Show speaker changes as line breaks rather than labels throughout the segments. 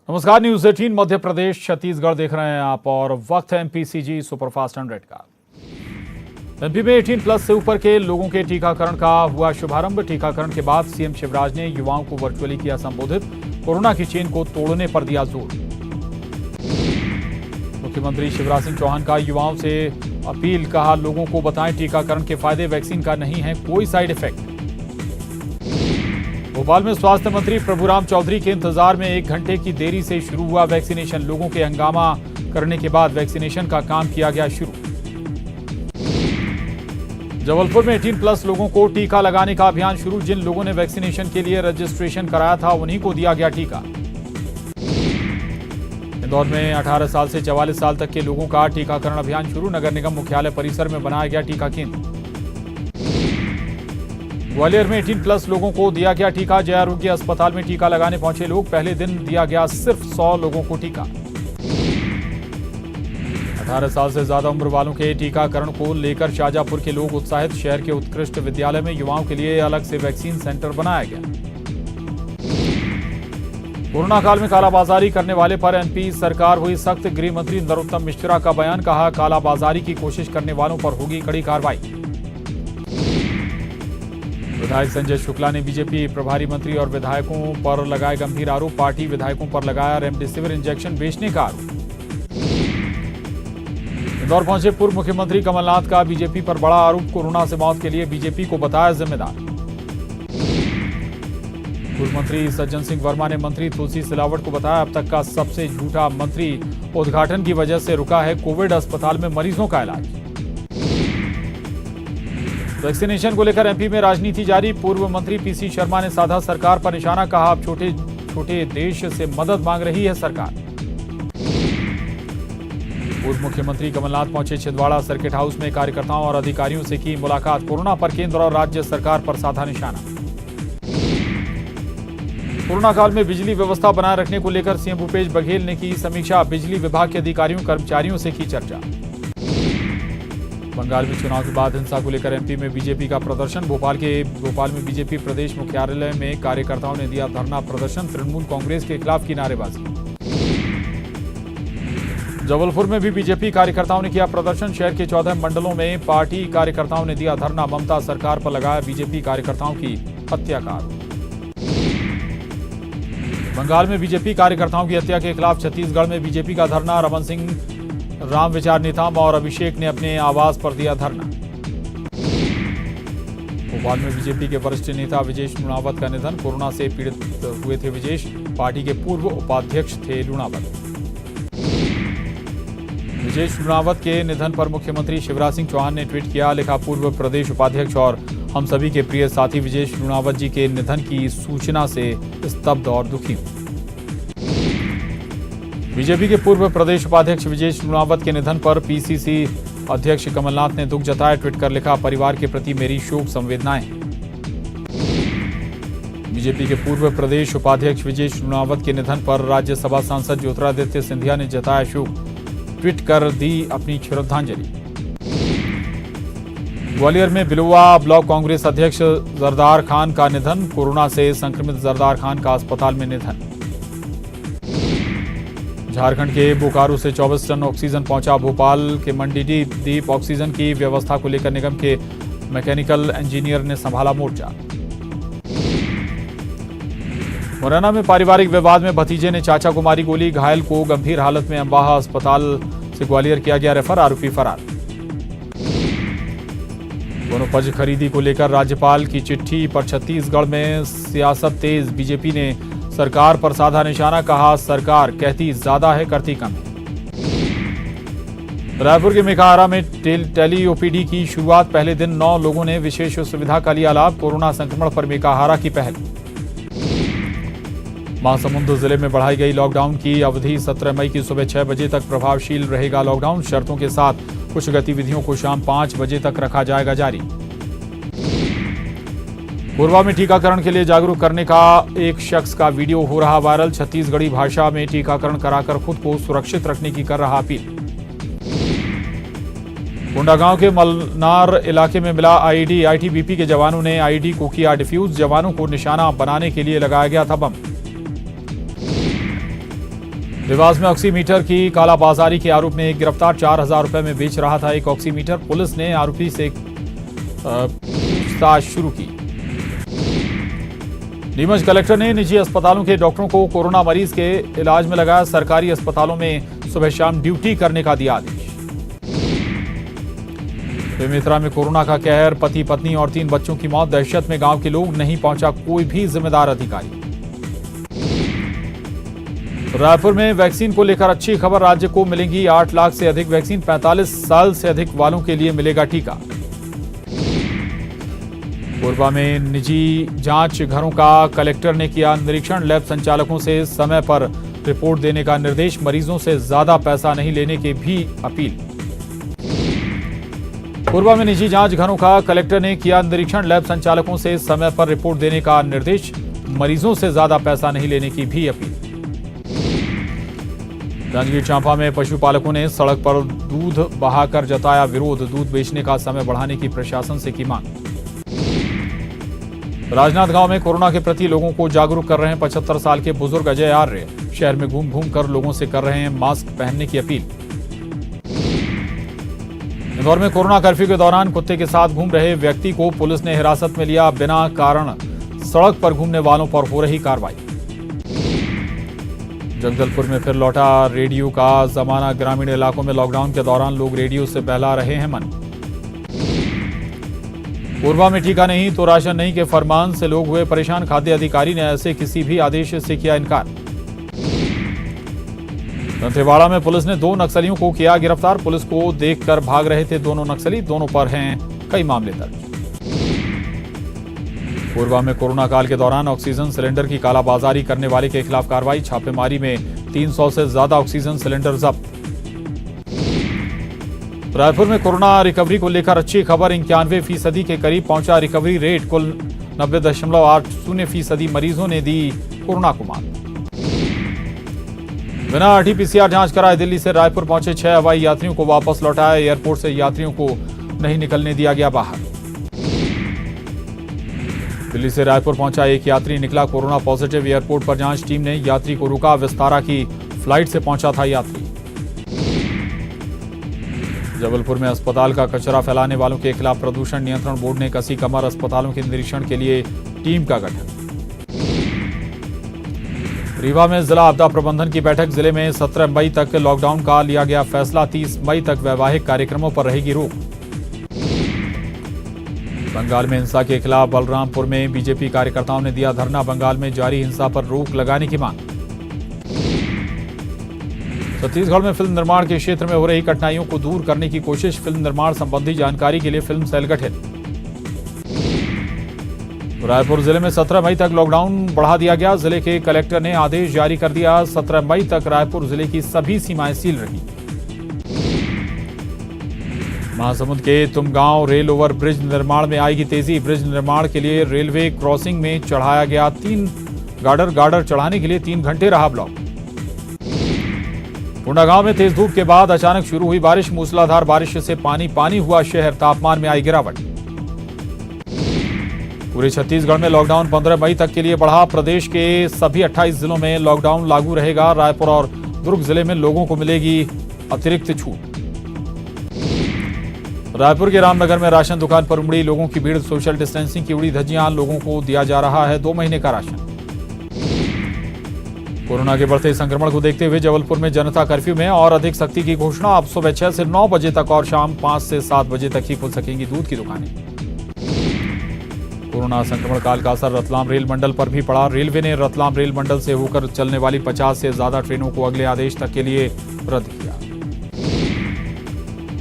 नमस्कार, न्यूज 18 मध्य प्रदेश छत्तीसगढ़ देख रहे हैं आप और वक्त है एमपीसीजी सुपरफास्ट 100 का। एमपी में 18 प्लस से ऊपर के लोगों के टीकाकरण का हुआ शुभारंभ। टीकाकरण के बाद सीएम शिवराज ने युवाओं को वर्चुअली किया संबोधित। कोरोना की चेन को तोड़ने पर दिया जोर। मुख्यमंत्री शिवराज सिंह चौहान का युवाओं से अपील, कहा लोगों को बताएं टीकाकरण के फायदे, वैक्सीन का नहीं है कोई साइड इफेक्ट। भोपाल में स्वास्थ्य मंत्री प्रभुराम चौधरी के इंतजार में 1 घंटे की देरी से शुरू हुआ वैक्सीनेशन। लोगों के हंगामा करने के बाद वैक्सीनेशन का काम किया गया शुरू। जबलपुर में 18 प्लस लोगों को टीका लगाने का अभियान शुरू। जिन लोगों ने वैक्सीनेशन के लिए रजिस्ट्रेशन कराया था उन्हीं को दिया गया टीका। इंदौर में 18 साल से 44 साल तक के लोगों का टीकाकरण अभियान शुरू। नगर निगम मुख्यालय परिसर में बनाया गया टीका केंद्र। ग्वालियर में 18 प्लस लोगों को दिया गया टीका। जय आरोग्य अस्पताल में टीका लगाने पहुंचे लोग। पहले दिन दिया गया सिर्फ 100 लोगों को टीका। 18 साल से ज्यादा उम्र वालों के टीकाकरण को लेकर शाहजहांपुर के लोग उत्साहित। शहर के उत्कृष्ट विद्यालय में युवाओं के लिए अलग से वैक्सीन सेंटर बनाया गया। कोरोना काल में कालाबाजारी करने वाले पर एमपी सरकार हुई सख्त। गृह मंत्री नरोत्तम मिश्रा का बयान, कहा कालाबाजारी की कोशिश करने वालों पर होगी कड़ी कार्रवाई। विधायक संजय शुक्ला ने बीजेपी प्रभारी मंत्री और विधायकों पर लगाए गंभीर आरोप। पार्टी विधायकों पर लगाया रेमडेसिविर इंजेक्शन बेचने का आरोप। इंदौर पहुंचे पूर्व मुख्यमंत्री कमलनाथ का बीजेपी पर बड़ा आरोप। कोरोना से मौत के लिए बीजेपी को बताया जिम्मेदार। पूर्व मंत्री सज्जन सिंह वर्मा ने मंत्री तुलसी सिलावट को बताया अब तक का सबसे झूठा मंत्री। उद्घाटन की वजह से रुका है कोविड अस्पताल में मरीजों का इलाज। वैक्सीनेशन को लेकर एमपी में राजनीति जारी। पूर्व मंत्री पीसी शर्मा ने साधा सरकार पर निशाना, कहा अब छोटे छोटे देश से मदद मांग रही है सरकार। पूर्व मुख्यमंत्री कमलनाथ पहुंचे छिंदवाड़ा। सर्किट हाउस में कार्यकर्ताओं और अधिकारियों से की मुलाकात। कोरोना पर केंद्र और राज्य सरकार पर साधा निशाना। कोरोना काल में बिजली व्यवस्था बनाए रखने को लेकर सीएम भूपेश बघेल ने की समीक्षा। बिजली विभाग के अधिकारियों कर्मचारियों से की चर्चा। बंगाल में चुनाव के बाद हिंसा को लेकर एमपी में बीजेपी का प्रदर्शन। भोपाल में बीजेपी प्रदेश मुख्यालय में कार्यकर्ताओं ने दिया धरना प्रदर्शन। तृणमूल कांग्रेस के खिलाफ की नारेबाजी। जबलपुर में भी बीजेपी कार्यकर्ताओं ने किया प्रदर्शन। शहर के 14 मंडलों में पार्टी कार्यकर्ताओं ने दिया धरना। ममता सरकार पर लगाया बीजेपी कार्यकर्ताओं की हत्या का आरोप। बंगाल में बीजेपी कार्यकर्ताओं की हत्या के खिलाफ छत्तीसगढ़ में बीजेपी का धरना। रमन सिंह, राम विचार नेताम और अभिषेक ने अपने आवास पर दिया धरना। भोपाल में बीजेपी के वरिष्ठ नेता विजेश लुणावत का निधन। कोरोना से पीड़ित हुए थे विजेश। पार्टी के पूर्व उपाध्यक्ष थे लुणावत। विजेश लुणावत के निधन पर मुख्यमंत्री शिवराज सिंह चौहान ने ट्वीट किया, लिखा पूर्व प्रदेश उपाध्यक्ष और हम सभी के प्रिय साथी विजेश लुणावत जी के निधन की सूचना से स्तब्ध और दुखी हूं। बीजेपी के पूर्व प्रदेश उपाध्यक्ष विजेश लुणावत के निधन पर पीसीसी अध्यक्ष कमलनाथ ने दुख जताया। ट्वीट कर लिखा, परिवार के प्रति मेरी शोक संवेदनाएं। बीजेपी के पूर्व प्रदेश उपाध्यक्ष विजेश लुणावत के निधन पर राज्यसभा सांसद ज्योतिरादित्य सिंधिया ने जताया शोक। ट्वीट कर दी अपनी श्रद्धांजलि। ग्वालियर में बिलुआ ब्लॉक कांग्रेस अध्यक्ष जरदार खान का निधन। कोरोना से संक्रमित जरदार खान का अस्पताल में निधन। झारखंड के बोकारो से 24 टन ऑक्सीजन पहुंचा। भोपाल के मंडीदीप ऑक्सीजन की व्यवस्था को लेकर निगम के मैकेनिकल इंजीनियर ने संभाला मोर्चा। मुरैना में पारिवारिक विवाद में भतीजे ने चाचा को मारी गोली। घायल को गंभीर हालत में अम्बाहा अस्पताल से ग्वालियर किया गया रेफर। आरोपी फरार। वनोपज खरीदी को लेकर राज्यपाल की चिट्ठी पर छत्तीसगढ़ में सियासत तेज। बीजेपी ने सरकार पर साधा निशाना, कहा सरकार कहती ज्यादा है करती कम है। रायपुर के मेकाहारा में टेली ओपीडी की शुरुआत। पहले दिन 9 लोगों ने विशेष सुविधा का लिया लाभ। कोरोना संक्रमण पर मेकाहारा की पहल। महासमुंद जिले में बढ़ाई गई लॉकडाउन की अवधि। 17 मई की सुबह 6 बजे तक प्रभावशील रहेगा लॉकडाउन। शर्तों के साथ कुछ गतिविधियों को शाम 5 बजे तक रखा जाएगा जारी। कोरबा में टीकाकरण के लिए जागरूक करने का एक शख्स का वीडियो हो रहा वायरल। छत्तीसगढ़ी भाषा में टीकाकरण कराकर खुद को सुरक्षित रखने की कर रहा अपील। कोंडागांव के मलनार इलाके में मिला आईईडी। आईटीबीपी के जवानों ने आईईडी को किया डिफ्यूज। जवानों को निशाना बनाने के लिए लगाया गया था बम। देवास में ऑक्सीमीटर की कालाबाजारी के आरोप में एक गिरफ्तार 4,000 रुपए में बेच रहा था एक ऑक्सीमीटर। पुलिस ने आरोपी से पूछताछ शुरू की। नीमच कलेक्टर ने निजी अस्पतालों के डॉक्टरों को कोरोना मरीज के इलाज में लगाया। सरकारी अस्पतालों में सुबह शाम ड्यूटी करने का दिया आदेश। बेमेतरा में कोरोना का कहर, पति पत्नी और 3 बच्चों की मौत। दहशत में गांव के लोग, नहीं पहुंचा कोई भी जिम्मेदार अधिकारी। रायपुर में वैक्सीन को लेकर अच्छी खबर, राज्य को मिलेंगी 8 लाख से अधिक वैक्सीन। 45 साल से अधिक वालों के लिए मिलेगा टीका। कोरबा में निजी जांच घरों का कलेक्टर ने किया निरीक्षण। लैब संचालकों से समय पर रिपोर्ट देने का निर्देश। मरीजों से ज्यादा पैसा नहीं लेने की भी अपील। कोरबा में निजी जांच घरों का कलेक्टर ने किया निरीक्षण। लैब संचालकों से समय पर रिपोर्ट देने का निर्देश। मरीजों से ज्यादा पैसा नहीं लेने की भी अपील। जांजगीर चांपा में पशुपालकों ने सड़क पर दूध बहाकर जताया विरोध। दूध बेचने का समय बढ़ाने की प्रशासन से की मांग। राजनांदगांव में कोरोना के प्रति लोगों को जागरूक कर रहे हैं 75 साल के बुजुर्ग अजय आर्य। शहर में घूम घूम कर लोगों से कर रहे हैं मास्क पहनने की अपील। इंदौर में कोरोना कर्फ्यू के दौरान कुत्ते के साथ घूम रहे व्यक्ति को पुलिस ने हिरासत में लिया। बिना कारण सड़क पर घूमने वालों पर हो रही कार्रवाई। जगदलपुर में फिर लौटा रेडियो का जमाना। ग्रामीण इलाकों में लॉकडाउन के दौरान लोग रेडियो से बहला रहे हैं मन। कोरबा में टीका नहीं तो राशन नहीं के फरमान से लोग हुए परेशान। खाद्य अधिकारी ने ऐसे किसी भी आदेश से किया इनकार। दंतेवाड़ा में पुलिस ने 2 नक्सलियों को किया गिरफ्तार। पुलिस को देखकर भाग रहे थे दोनों नक्सली। दोनों पर हैं कई मामले दर्ज। कोरबा में कोरोना काल के दौरान ऑक्सीजन सिलेंडर की कालाबाजारी करने वाले के खिलाफ कार्रवाई। छापेमारी में 300 से ज्यादा ऑक्सीजन सिलेंडर जब्त। रायपुर में कोरोना रिकवरी को लेकर अच्छी खबर। 91% के करीब पहुंचा रिकवरी रेट। कुल 90.80% मरीजों ने दी कोरोना को मात। बिना RT-PCR जांच कराए दिल्ली से रायपुर पहुंचे 6 हवाई यात्रियों को वापस लौटाया। एयरपोर्ट से यात्रियों को नहीं निकलने दिया गया बाहर। दिल्ली से रायपुर पहुंचा एक यात्री निकला कोरोना पॉजिटिव। एयरपोर्ट पर जांच टीम ने यात्री को रुका। विस्तारा की फ्लाइट से पहुंचा था यात्री। जबलपुर में अस्पताल का कचरा फैलाने वालों के खिलाफ प्रदूषण नियंत्रण बोर्ड ने कसी कमर। अस्पतालों के निरीक्षण के लिए टीम का गठन। रीवा में जिला आपदा प्रबंधन की बैठक। जिले में 17 मई तक लॉकडाउन का लिया गया फैसला। 30 मई तक वैवाहिक कार्यक्रमों पर रहेगी रोक। बंगाल में हिंसा के खिलाफ बलरामपुर में बीजेपी कार्यकर्ताओं ने दिया धरना। बंगाल में जारी हिंसा पर रोक लगाने की मांग। छत्तीसगढ़ में फिल्म निर्माण के क्षेत्र में हो रही कठिनाइयों को दूर करने की कोशिश। फिल्म निर्माण संबंधी जानकारी के लिए फिल्म सेल गठित। रायपुर जिले में 17 मई तक लॉकडाउन बढ़ा दिया गया। जिले के कलेक्टर ने आदेश जारी कर दिया। 17 मई तक रायपुर जिले की सभी सीमाएं सील रही। महासमुंद के तुमगांव रेल ओवर ब्रिज निर्माण में आएगी तेजी। ब्रिज निर्माण के लिए रेलवे क्रॉसिंग में चढ़ाया गया 3 गार्डर चढ़ाने के लिए 3 घंटे रहा ब्लॉक। कोंडागांव में तेज धूप के बाद अचानक शुरू हुई बारिश। मूसलाधार बारिश से पानी हुआ शहर। तापमान में आई गिरावट। पूरे छत्तीसगढ़ में लॉकडाउन 15 मई तक के लिए बढ़ा। प्रदेश के सभी 28 जिलों में लॉकडाउन लागू रहेगा। रायपुर और दुर्ग जिले में लोगों को मिलेगी अतिरिक्त छूट। रायपुर के रामनगर में राशन दुकान पर उमड़ी लोगों की भीड़। सोशल डिस्टेंसिंग की उड़ी धज्जियां। लोगों को दिया जा रहा है 2 महीने का राशन। कोरोना के बढ़ते संक्रमण को देखते हुए जबलपुर में जनता कर्फ्यू में और अधिक सख्ती की घोषणा। अब सुबह 6 से 9 बजे तक और शाम 5 से 7 बजे तक ही खुल सकेंगी दूध की दुकानें। कोरोना संक्रमण काल का असर रतलाम रेल मंडल पर भी पड़ा। रेलवे ने रतलाम रेल मंडल से होकर चलने वाली 50 से ज्यादा ट्रेनों को अगले आदेश तक के लिए रद्द किया।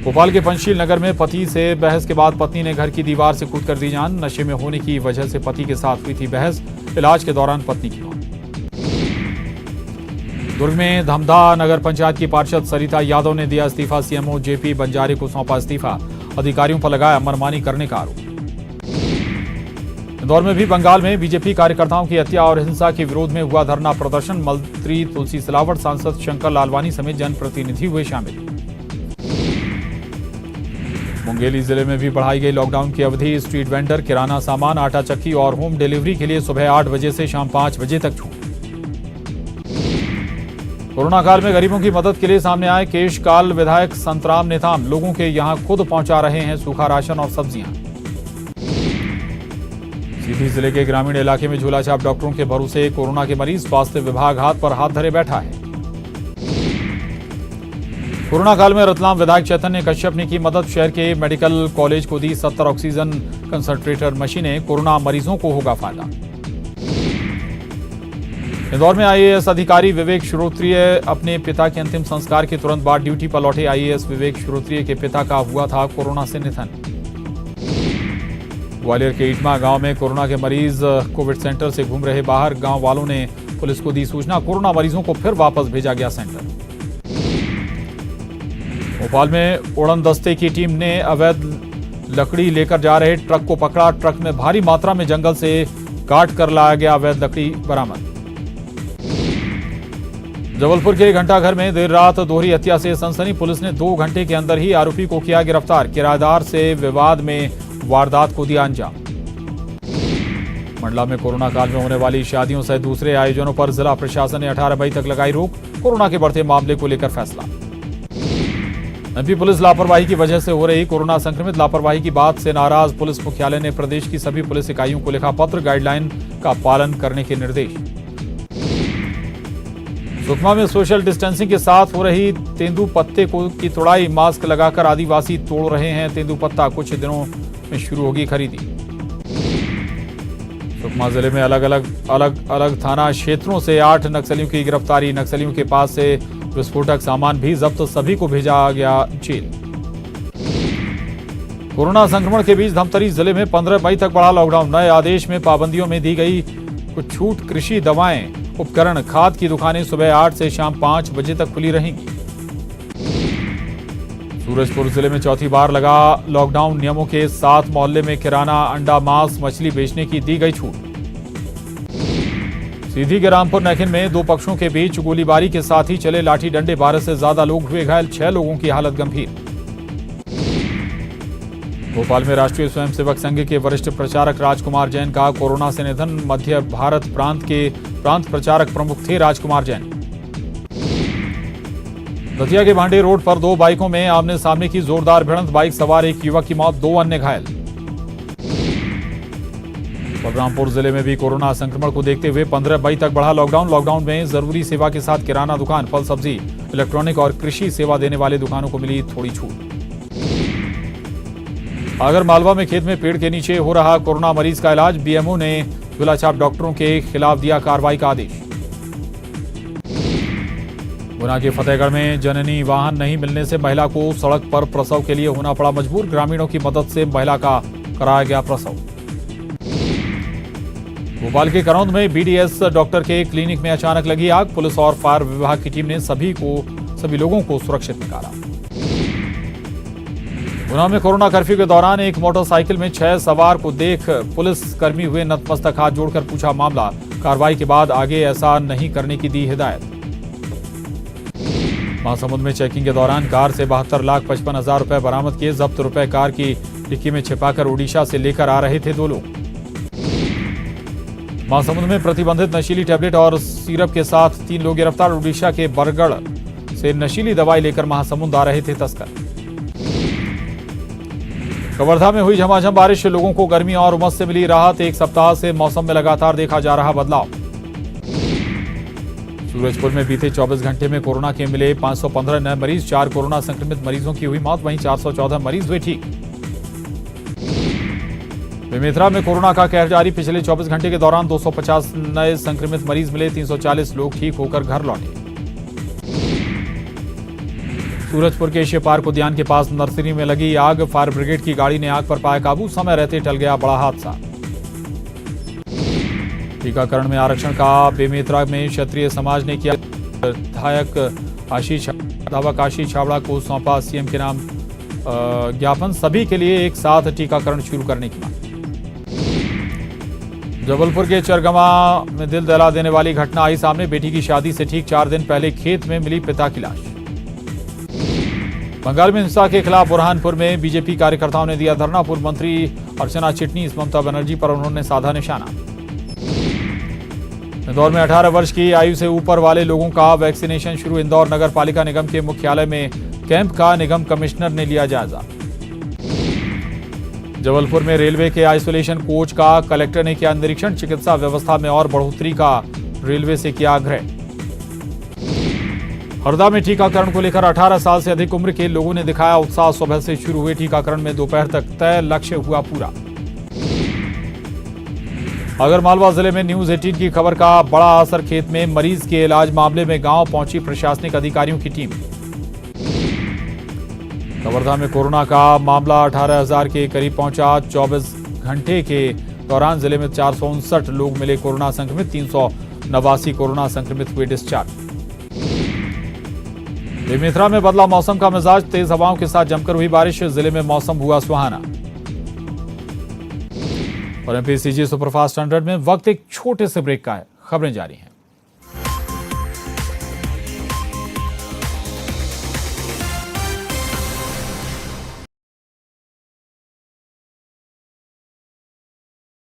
भोपाल के पंचशील नगर में पति से बहस के बाद पत्नी ने घर की दीवार से कूदकर दी जान। नशे में होने की वजह से पति के साथ हुई थी बहस। इलाज के दौरान पत्नी की मौत। दुर्ग में धमधा नगर पंचायत की पार्षद सरिता यादव ने दिया इस्तीफा। सीएमओ जेपी बंजारे को सौंपा इस्तीफा। अधिकारियों पर लगाया मनमानी करने का आरोप। इंदौर में भी बंगाल में बीजेपी कार्यकर्ताओं की हत्या और हिंसा के विरोध में हुआ धरना प्रदर्शन। मंत्री तुलसी सिलावट, सांसद शंकर लालवानी समेत जनप्रतिनिधि हुए शामिल। मुंगेली जिले में भी बढ़ाई गई लॉकडाउन की अवधि। स्ट्रीट वेंडर, किराना सामान, आटा चक्की और होम डिलीवरी के लिए सुबह 8 बजे से शाम 5 बजे तक छूट। कोरोना काल में गरीबों की मदद के लिए सामने आए केशकाल विधायक संतराम नेताम। लोगों के यहां खुद पहुंचा रहे हैं सूखा राशन और सब्जियां। सीधी जिले के ग्रामीण इलाके में झूलाछाप डॉक्टरों के भरोसे कोरोना के मरीज। स्वास्थ्य विभाग हाथ पर हाथ धरे बैठा है। कोरोना काल में रतलाम विधायक चैतन्य कश्यप ने की मदद। शहर के मेडिकल कॉलेज को दी 70 ऑक्सीजन कंसंट्रेटर मशीनें। कोरोना मरीजों को होगा फायदा। इंदौर में आईएएस अधिकारी विवेक श्रोत्रिय अपने पिता के अंतिम संस्कार के तुरंत बाद ड्यूटी पर लौटे। आईएएस विवेक श्रोत्रिय के पिता का हुआ था कोरोना से निधन। ग्वालियर के इटमा गांव में कोरोना के मरीज कोविड सेंटर से घूम रहे बाहर। गांव वालों ने पुलिस को दी सूचना। कोरोना मरीजों को फिर वापस भेजा गया सेंटर। भोपाल में उड़न दस्ते की टीम ने अवैध लकड़ी लेकर जा रहे ट्रक को पकड़ा। ट्रक में भारी मात्रा में जंगल से काट कर लाया गया अवैध लकड़ी बरामद। जबलपुर के घंटाघर में देर रात दोहरी हत्या से सनसनी। पुलिस ने 2 घंटे के अंदर ही आरोपी को किया गिरफ्तार। किराएदार से विवाद में वारदात को दिया अंजाम। मंडला में कोरोना काल में होने वाली शादियों सहित दूसरे आयोजनों पर जिला प्रशासन ने 18 मई तक लगाई रोक। कोरोना के बढ़ते मामले को लेकर फैसला। एमपी पुलिस लापरवाही की वजह से हो रही कोरोना संक्रमित। लापरवाही की बात से नाराज पुलिस मुख्यालय ने प्रदेश की सभी पुलिस इकाइयों को लिखा पत्र। गाइडलाइन का पालन करने के निर्देश। सुकमा में सोशल डिस्टेंसिंग के साथ हो रही तेंदुपत्ते की तुड़ाई। मास्क लगाकर आदिवासी तोड़ रहे हैं तेंदुपत्ता। कुछ दिनों में शुरू होगी खरीदी। सुकमा जिले में अलग अलग थाना क्षेत्रों से 8 नक्सलियों की गिरफ्तारी। नक्सलियों के पास से विस्फोटक सामान भी जब्त। सभी को भेजा गया जेल। कोरोना संक्रमण के बीच धमतरी जिले में 15 मई तक बढ़ा लॉकडाउन। नए आदेश में पाबंदियों में दी गई कुछ छूट। कृषि दवाएं, उपकरण, खाद की दुकानें सुबह 8 से शाम 5 बजे तक खुली रहेंगी। सूरजपुर जिले में चौथी बार लगा लॉकडाउन। नियमों के साथ मोहल्ले में किराना, अंडा, मांस, मछली बेचने की दी गई छूट। सीधी के रामपुर नैखिन में 2 पक्षों के बीच गोलीबारी के साथ ही चले लाठी डंडे। 12 से ज्यादा लोग हुए घायल। 6 लोगों की हालत गंभीर। भोपाल में राष्ट्रीय स्वयंसेवक संघ के वरिष्ठ प्रचारक राजकुमार जैन का कोरोना से निधन। मध्य भारत प्रांत के प्रांत प्रचारक प्रमुख थे राजकुमार जैन। दतिया के भांडे रोड पर 2 बाइकों में आमने सामने की जोरदार भिड़ंत। बाइक सवार एक युवक की मौत, 2 अन्य घायल। बलरामपुर जिले में भी कोरोना संक्रमण को देखते हुए 15 मई तक बढ़ा लॉकडाउन। लॉकडाउन में जरूरी सेवा के साथ किराना दुकान, फल सब्जी, इलेक्ट्रॉनिक और कृषि सेवा देने वाले दुकानों को मिली थोड़ी छूट। आगर मालवा में खेत में पेड़ के नीचे हो रहा कोरोना मरीज का इलाज। बीएमओ ने झूलाछाप डॉक्टरों के खिलाफ दिया कार्रवाई का आदेश। गुना के फतेहगढ़ में जननी वाहन नहीं मिलने से महिला को सड़क पर प्रसव के लिए होना पड़ा मजबूर। ग्रामीणों की मदद से महिला का कराया गया प्रसव। भोपाल के करौंद में बीडीएस डॉक्टर के क्लिनिक में अचानक लगी आग। पुलिस और फायर विभाग की टीम ने सभी लोगों को सुरक्षित निकाला। गुना में कोरोना कर्फ्यू के दौरान एक मोटरसाइकिल में 6 सवार को देख पुलिस कर्मी हुए नतमस्तक। हाथ जोड़कर पूछा मामला। कार्रवाई के बाद आगे ऐसा नहीं करने की दी हिदायत। महासमुंद में चेकिंग के दौरान कार से 72,55,000 रुपए बरामद किए। जब्त रुपए कार की डिक्की में छिपाकर उड़ीसा से लेकर आ रहे थे 2 लोग। महासमुंद में प्रतिबंधित नशीली टैबलेट और सिरप के साथ 3 लोग गिरफ्तार। उड़ीसा के बरगढ़ से नशीली दवाई लेकर महासमुंद आ रहे थे तस्कर। कवर्धा में हुई झमाझम बारिश से लोगों को गर्मी और उमस से मिली राहत। 1 सप्ताह से मौसम में लगातार देखा जा रहा बदलाव। सूरजपुर में बीते 24 घंटे में कोरोना के मिले 515 नए मरीज। 4 कोरोना संक्रमित मरीजों की हुई मौत, वहीं 414 मरीज हुए ठीक। बेमेतरा में कोरोना का कहर जारी। पिछले 24 घंटे के दौरान 250 नए संक्रमित मरीज मिले। 340 लोग ठीक होकर घर लौटे। सूरजपुर के एशिया पार्क उद्यान के पास नर्सरी में लगी आग। फायर ब्रिगेड की गाड़ी ने आग पर पाया काबू। समय रहते टल गया बड़ा हादसा। टीकाकरण में आरक्षण का बेमेतरा में क्षत्रिय समाज ने किया। विधायक आशीष छाबड़ा को सौंपा सीएम के नाम ज्ञापन। सभी के लिए एक साथ टीकाकरण शुरू करने की मांग। जबलपुर के चरगमा में दिल दहला देने वाली घटना आई सामने। बेटी की शादी से ठीक 4 दिन पहले खेत में मिली पिता की लाश। बंगाल में हिंसा के खिलाफ बुरहानपुर में बीजेपी कार्यकर्ताओं ने दिया धरना। पूर्व मंत्री अर्चना चिटनीस ममता बनर्जी पर उन्होंने साधा निशाना। इंदौर में 18 वर्ष की आयु से ऊपर वाले लोगों का वैक्सीनेशन शुरू। इंदौर नगर पालिका निगम के मुख्यालय में कैंप का निगम कमिश्नर ने लिया जायजा। जबलपुर में रेलवे के आइसोलेशन कोच का कलेक्टर ने किया निरीक्षण। चिकित्सा व्यवस्था में और बढ़ोतरी का रेलवे से किया आग्रह। हरदा में टीकाकरण को लेकर 18 साल से अधिक उम्र के लोगों ने दिखाया उत्साह। सुबह से शुरू हुए टीकाकरण में दोपहर तक तय लक्ष्य हुआ पूरा। आगरमालवा जिले में न्यूज 18 की खबर का बड़ा असर। खेत में मरीज के इलाज मामले में गांव पहुंची प्रशासनिक अधिकारियों की टीम। कवर्धा में कोरोना का मामला 18,000 के करीब पहुंचा। 24 घंटे के दौरान जिले में 459 लोग मिले कोरोना संक्रमित। 389 कोरोना संक्रमित हुए डिस्चार्ज। बेमेतरा में बदला मौसम का मिजाज। तेज हवाओं के साथ जमकर हुई बारिश। जिले में मौसम हुआ सुहाना। और एमपीसीजी सुपरफास्ट 100 में वक्त एक छोटे से ब्रेक का है। खबरें जारी हैं।